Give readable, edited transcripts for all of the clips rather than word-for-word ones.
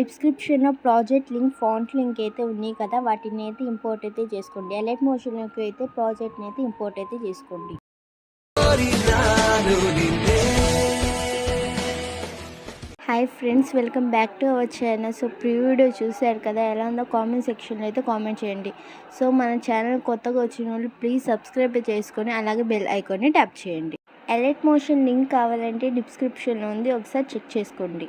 డిస్క్రిప్షన్లో project link, font link అయితే ఉన్నాయి కదా, వాటిని అయితే ఇంపోర్ట్ అయితే చేసుకోండి. అలైట్ మోషన్లోకి అయితే ప్రాజెక్ట్ని అయితే ఇంపోర్ట్ అయితే చేసుకోండి. Hi friends, welcome back to our channel. So video చూశారు కదా, ఎలా ఉందో కామెంట్ సెక్షన్లో అయితే కామెంట్ చేయండి. సో మన ఛానల్ కొత్తగా వచ్చిన వాళ్ళు ప్లీజ్ సబ్స్క్రైబ్ చేసుకొని అలాగే బెల్ ఐకాన్ని ట్యాప్ చేయండి. అలైట్ మోషన్ లింక్ కావాలంటే డిస్క్రిప్షన్లో ఉంది, ఒకసారి చెక్ చేసుకోండి.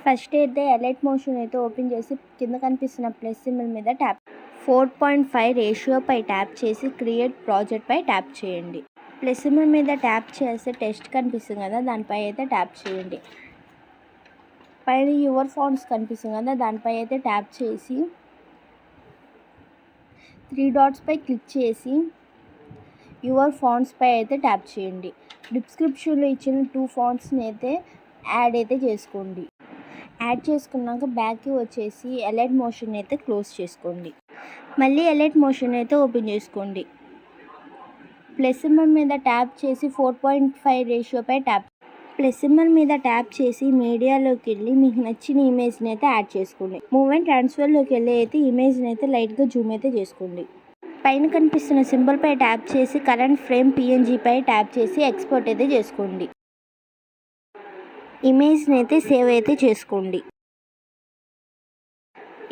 ఫస్ట్ అయితే అలైట్ మోషన్ అయితే ఓపెన్ చేసి కింద కనిపిస్తున్న ప్లస్ సింబల్ మీద ట్యాప్ 4.5 రేషియోపై ట్యాప్ చేసి క్రియేట్ ప్రాజెక్ట్ పై ట్యాప్ చేయండి. ప్లస్ సింబల్ మీద ట్యాప్ చేస్తే టెస్ట్ కనిపిస్తుంది కదా, దానిపై అయితే ట్యాప్ చేయండి. పైన యువర్ ఫాంట్స్ కనిపిస్తుంది కదా, దానిపై అయితే ట్యాప్ చేసి 3 డాట్స్ పై క్లిక్ చేసి యువర్ ఫాంట్స్ పై అయితే ట్యాప్ చేయండి. డిస్క్రిప్షన్లో ఇచ్చిన 2 ఫాంట్స్ని అయితే యాడ్ అయితే చేసుకోండి. యాడ్ చేసుకున్నాక బ్యాక్కి వచ్చేసి అలైట్ మోషన్ అయితే క్లోజ్ చేసుకోండి. మళ్ళీ అలైట్ మోషన్ అయితే ఓపెన్ చేసుకోండి. ప్లస్ సింబల్ మీద ట్యాప్ చేసి 4.5 రేషియోపై ట్యాప్ ప్లస్ సింబల్ మీద ట్యాప్ చేసి మీడియాలోకి వెళ్ళి మీకు నచ్చిన ఇమేజ్ని అయితే యాడ్ చేసుకోండి. మూవ్మెంట్ ట్రాన్స్ఫర్లోకి వెళ్ళి అయితే ఇమేజ్ని అయితే లైట్గా జూమ్ అయితే చేసుకోండి. పైన కనిపిస్తున్న సింబల్ పై ట్యాప్ చేసి కరెంట్ ఫ్రేమ్ PNG పై ట్యాప్ చేసి ఎక్స్పోర్ట్ అయితే చేసుకోండి. ఇమేజ్ని అయితే సేవ్ అయితే చేసుకోండి.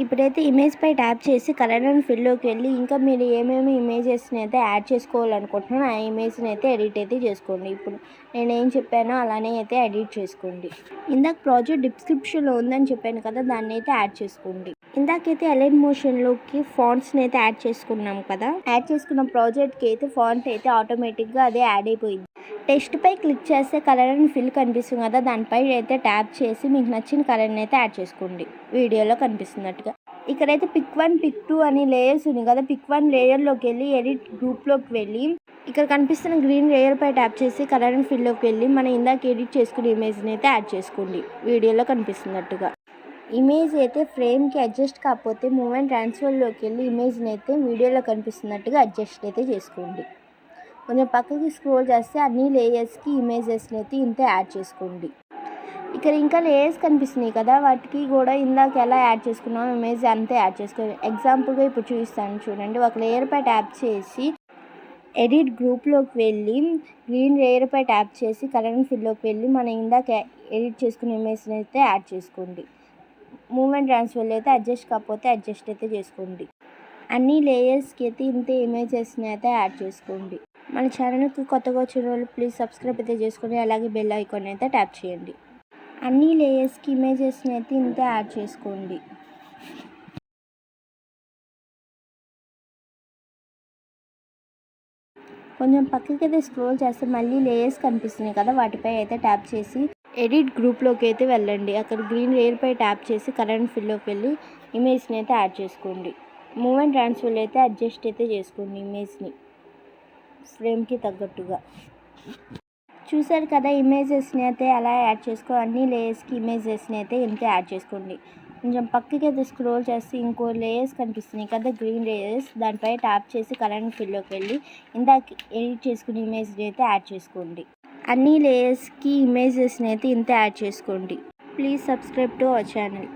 ఇప్పుడైతే ఇమేజ్ పై ట్యాప్ చేసి కలర్ అండ్ ఫిల్లోకి వెళ్ళి ఇంకా మీరు ఏమేమి ఇమేజెస్ని అయితే యాడ్ చేసుకోవాలనుకుంటున్నారో ఆ ఇమేజ్ని అయితే ఎడిట్ అయితే చేసుకోండి. ఇప్పుడు నేను ఏం చెప్పానో అలానే అయితే ఎడిట్ చేసుకోండి. ఇందాక ప్రాజెక్ట్ డిస్క్రిప్షన్లో ఉందని చెప్పాను కదా, దాన్ని అయితే యాడ్ చేసుకోండి. ఇందాకైతే అలైట్ మోషన్లోకి ఫాంట్స్ని అయితే యాడ్ చేసుకున్నాం కదా, యాడ్ చేసుకున్న ప్రాజెక్ట్కి అయితే ఫాంట్ అయితే ఆటోమేటిక్గా అదే యాడ్ అయిపోయింది. టెక్స్ట్ పై క్లిక్ చేస్తే కలర్ అండ్ ఫిల్ కనిపిస్తుంది కదా, దానిపై అయితే ట్యాప్ చేసి మీకు నచ్చిన కలర్ని అయితే యాడ్ చేసుకోండి. వీడియోలో కనిపిస్తున్నట్టుగా ఇక్కడైతే పిక్ 1 పిక్ 2 అని లేయర్స్ ఉంది కదా, పిక్ 1 లేయర్లోకి వెళ్ళి ఎడిట్ గ్రూప్లోకి వెళ్ళి ఇక్కడ కనిపిస్తున్న గ్రీన్ లేయర్ పై ట్యాప్ చేసి కలర్ అండ్ ఫిల్లోకి వెళ్ళి మనం ఇందాక ఎడిట్ చేసుకున్న ఇమేజ్ని అయితే యాడ్ చేసుకోండి. వీడియోలో కనిపిస్తున్నట్టుగా ఇమేజ్ అయితే ఫ్రేమ్కి అడ్జస్ట్ కాకపోతే మూవ్మెంట్ ట్రాన్స్ఫర్లోకి వెళ్ళి ఇమేజ్ని అయితే వీడియోలో కనిపిస్తున్నట్టుగా అడ్జస్ట్ అయితే చేసుకోండి. కొంచెం పక్కకి స్క్రోల్ చేస్తే అన్ని లేయర్స్కి ఇమేజెస్ని అయితే ఇంతే యాడ్ చేసుకోండి. ఇక్కడ ఇంకా లేయర్స్ కనిపిస్తున్నాయి కదా, వాటికి కూడా ఇందాక ఎలా యాడ్ చేసుకున్నాం ఇమేజ్ అంతే యాడ్ చేసుకోండి. ఎగ్జాంపుల్గా ఇప్పుడు చూపిస్తాను చూడండి. ఒక లేయర్ పై ట్యాప్ చేసి ఎడిట్ గ్రూప్లోకి వెళ్ళి గ్రీన్ లేయర్ పై ట్యాప్ చేసి కలర్ అండ్ ఫిల్లోకి వెళ్ళి మనం ఇందాక ఎడిట్ చేసుకున్న ఇమేజ్ని అయితే యాడ్ చేసుకోండి. మూవ్మెంట్ ట్రాన్స్ఫర్లో అయితే అడ్జస్ట్ కాకపోతే అడ్జస్ట్ అయితే చేసుకోండి. అన్ని లేయర్స్కి అయితే ఇంతే ఇమేజెస్ని అయితే యాడ్ చేసుకోండి. మన ఛానల్కి కొత్తగా వచ్చిన వాళ్ళు ప్లీజ్ సబ్స్క్రైబ్ అయితే చేసుకొని అలాగే బెల్ ఐకాన్ అయితే ట్యాప్ చేయండి. అన్ని లేయర్స్కి ఇమేజెస్ని అయితే ఇంతే యాడ్ చేసుకోండి. కొంచెం పక్కకి అయితే స్క్రోల్ చేస్తే మళ్ళీ లేయర్స్ కనిపిస్తున్నాయి కదా, వాటిపై అయితే ట్యాప్ చేసి ఎడిట్ గ్రూప్లోకి అయితే వెళ్ళండి. అక్కడ గ్రీన్ లేయర్ పై ట్యాప్ చేసి కలర్ అండ్ ఫిల్లోకి వెళ్ళి ఇమేజ్ని అయితే యాడ్ చేసుకోండి. మూవ్మెంట్ ట్రాన్స్ఫర్లో అయితే అడ్జస్ట్ అయితే చేసుకోండి ఇమేజ్ని ఫ్రేమ్కి తగ్గట్టుగా. చూసారు కదా, ఇమేజెస్ని అయితే అలా యాడ్ చేసుకో. అన్ని లేయర్స్కి ఇమేజెస్ని అయితే ఇంతే యాడ్ చేసుకోండి. కొంచెం పక్కకి అయితే స్క్రోల్ చేస్తే ఇంకో లేయర్స్ కనిపిస్తున్నాయి కదా, గ్రీన్ లేయర్స్, దానిపై ట్యాప్ చేసి కలర్ అండ్ ఫిల్లోకి వెళ్ళి ఇందాక ఎడిట్ చేసుకున్న ఇమేజ్ని అయితే యాడ్ చేసుకోండి. అన్ని లేయర్స్కి ఇమేజెస్ని అయితే ఇంతే యాడ్ చేసుకోండి. Please subscribe to our channel.